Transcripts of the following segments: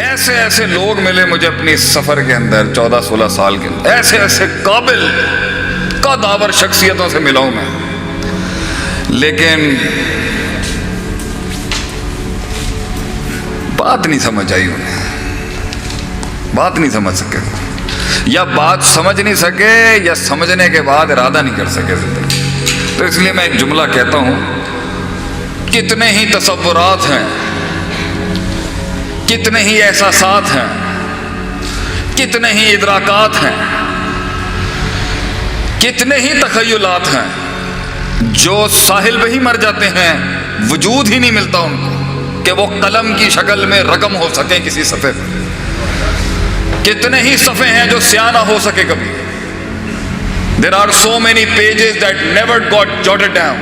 ایسے ایسے لوگ ملے مجھے اپنی سفر کے اندر 14-16 سال کے اندر، ایسے ایسے قابل قداور شخصیتوں سے ملا ہوں میں، لیکن بات نہیں سمجھ آئی انہیں، بات نہیں سمجھ سکے، یا بات سمجھ نہیں سکے یا سمجھنے کے بعد ارادہ نہیں کر سکے زندگی۔ تو اس لیے میں ایک جملہ کہتا ہوں، کتنے ہی تصورات ہیں، کتنے ہی احساسات ہیں، کتنے ہی ادراکات ہیں، کتنے ہی تخیلات ہیں جو ساحل پہ ہی مر جاتے ہیں، وجود ہی نہیں ملتا ان کو کہ وہ قلم کی شکل میں رقم ہو سکے کسی صفحے پر۔ کتنے ہی صفحے ہیں جو سیاہ نہ ہو سکے کبھی۔ There are so many pages that never got jotted down۔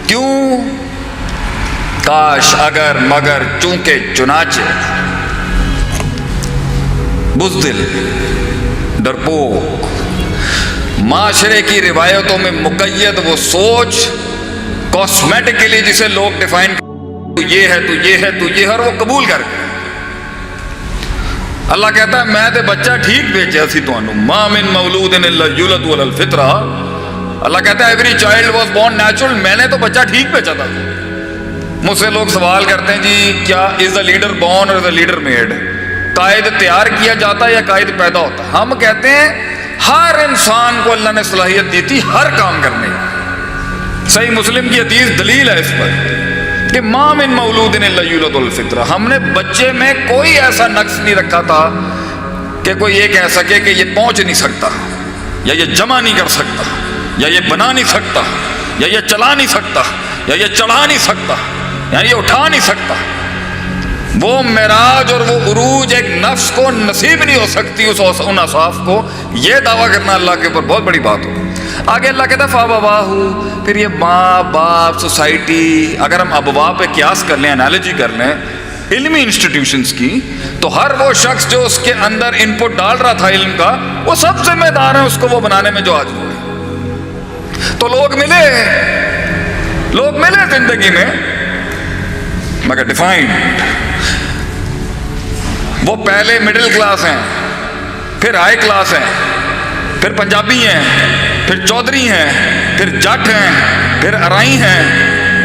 کیوں؟ کاش، اگر، مگر، چونکہ، چنانچہ، بزدل، ڈرپوک، معاشرے کی روایتوں میں مقید وہ سوچ کاسمیٹکلی جسے لوگ ڈیفائن کرتے تو یہ ہے، تو یہ ہے، تو یہ ہے، اور وہ قبول کر کے اللہ کہتا ہے میں تے بچہ ٹھیک بھیجا سی تانوں، ما من مولود الا یولد علی الفطرہ۔ اللہ کہتا ہے every child was born natural, میں نے تو بچہ ٹھیک بھیجا تھا۔ مجھ سے لوگ سوال کرتے ہیں جی کیا از اے لیڈر بورن اور از اے لیڈر میڈ، قائد تیار کیا جاتا ہے یا قائد پیدا ہوتا ہے؟ ہم کہتے ہیں ہر انسان کو اللہ نے صلاحیت دی تھی ہر کام کرنے کی۔ صحیح مسلم کی حدیث دلیل ہے اس پر کہ ما من مولود الا یولد الفطرہ، ہم نے بچے میں کوئی ایسا نقص نہیں رکھا تھا کہ کوئی یہ کہہ سکے کہ یہ پہنچ نہیں سکتا، یا یہ جمع نہیں کر سکتا، یا یہ بنا نہیں سکتا، یا یہ چلا نہیں سکتا، یا یہ چڑھا نہیں سکتا، یعنی یہ اٹھا نہیں سکتا۔ وہ معراج اور وہ عروج ایک نفس کو نصیب نہیں ہو سکتی ان اصحاف کو، یہ دعویٰ کرنا اللہ کے اوپر بہت بڑی بات ہو۔ آگے اللہ کہتا ہے فَأَبَوَاهُ، پھر یہ ماں باپ سوسائٹی، اگر ہم ابوا پہ قیاس کر لیں، انالوجی کر لیں علمی انسٹیٹیوشنز کی، تو ہر وہ شخص جو اس کے اندر ان پٹ ڈال رہا تھا علم کا، وہ سب ذمہ دار ہیں اس کو وہ بنانے میں جو آج ہوئے۔ تو لوگ ملے زندگی میں، مگر ڈیفائنڈ۔ وہ پہلے مڈل کلاس ہیں، پھر ہائی کلاس ہیں، پھر پنجابی ہیں، پھر چودھری ہیں، پھر جٹ ہیں، پھر ارائی ہیں،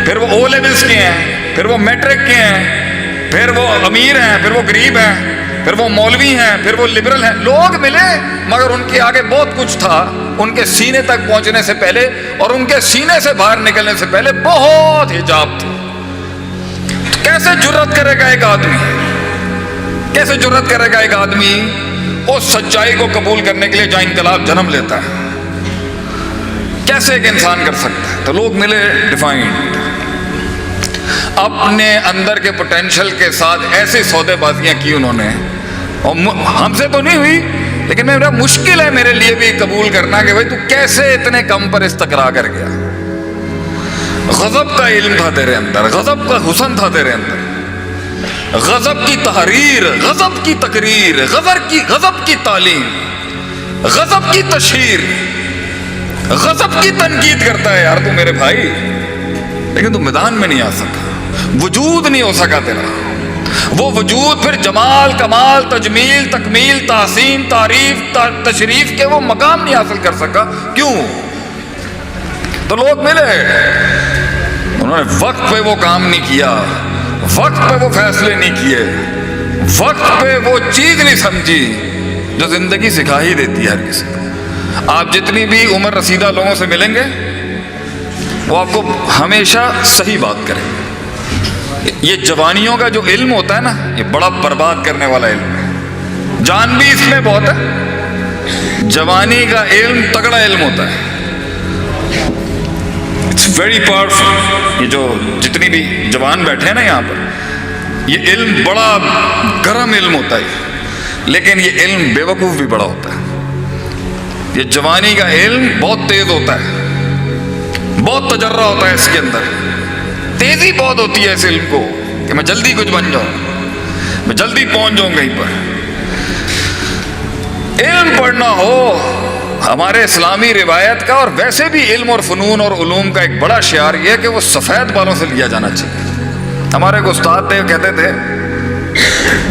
پھر وہ او لیولز کے ہیں، پھر وہ میٹرک کے ہیں، پھر وہ امیر ہیں، پھر وہ غریب ہیں، پھر وہ مولوی ہیں، پھر وہ لبرل ہیں۔ لوگ ملے مگر ان کے آگے بہت کچھ تھا، ان کے سینے تک پہنچنے سے پہلے اور ان کے سینے سے باہر نکلنے سے پہلے بہت حجاب تھے۔ کیسے جرأت کرے گا ایک آدمی، کیسے جرأت کرے گا ایک آدمی اس سچائی کو قبول کرنے کے لیے جہاں انقلاب جنم لیتا ہے؟ کیسے ایک انسان کر سکتا ہے؟ تو لوگ ملے ڈیفائنڈ، اپنے اندر کے پوٹینشل کے ساتھ ایسے سودے بازیاں کی انہوں نے، اور ہم سے تو نہیں ہوئی لیکن میرا مشکل ہے میرے لیے بھی قبول کرنا کہ بھائی تو کیسے اتنے کم پر استقرا کر گیا۔ غضب کا علم تھا تیرے اندر، غضب کا حسن تھا تیرے اندر، غضب کی تحریر، غضب کی تقریر، غضب کی تعلیم، غضب کی تشہیر، غضب کی تنقید کرتا ہے یار تو میرے بھائی، لیکن تو میدان میں نہیں آ سکا، وجود نہیں ہو سکا تیرا۔ وہ وجود پھر جمال، کمال، تجمیل، تکمیل، تحسین، تعریف، تشریف کے وہ مقام نہیں حاصل کر سکا۔ کیوں؟ تو لوگ ملے، انہوں نے وقت پہ وہ کام نہیں کیا، وقت پہ وہ فیصلے نہیں کیے، وقت پہ وہ چیز نہیں سمجھی جو زندگی سکھا ہی دیتی ہے ہر کسی کو۔ آپ جتنی بھی عمر رسیدہ لوگوں سے ملیں گے وہ آپ کو ہمیشہ صحیح بات کریں گے۔ یہ جوانیوں کا جو علم ہوتا ہے نا، یہ بڑا برباد کرنے والا علم ہے، جان بھی اس میں بہت ہے۔ جوانی کا علم تگڑا علم ہوتا ہے، اٹس ویری پاورفل۔ یہ جو جتنی بھی جوان بیٹھے ہیں نا یہاں پر، یہ علم بڑا گرم علم ہوتا ہے، لیکن یہ علم بے وقوف بھی بڑا ہوتا ہے۔ یہ جوانی کا علم بہت تیز ہوتا ہے، بہت تجربہ ہوتا ہے اس کے اندر، تیزی بہت ہوتی ہے اس علم کو کہ میں جلدی کچھ بن جاؤں، میں جلدی پہنچ جاؤں کہیں پر۔ علم پڑھنا ہو ہمارے اسلامی روایت کا، اور ویسے بھی علم اور فنون اور علوم کا ایک بڑا شعار یہ ہے کہ وہ سفید بالوں سے لیا جانا چاہیے۔ ہمارے ایک استاد تھے، کہتے تھے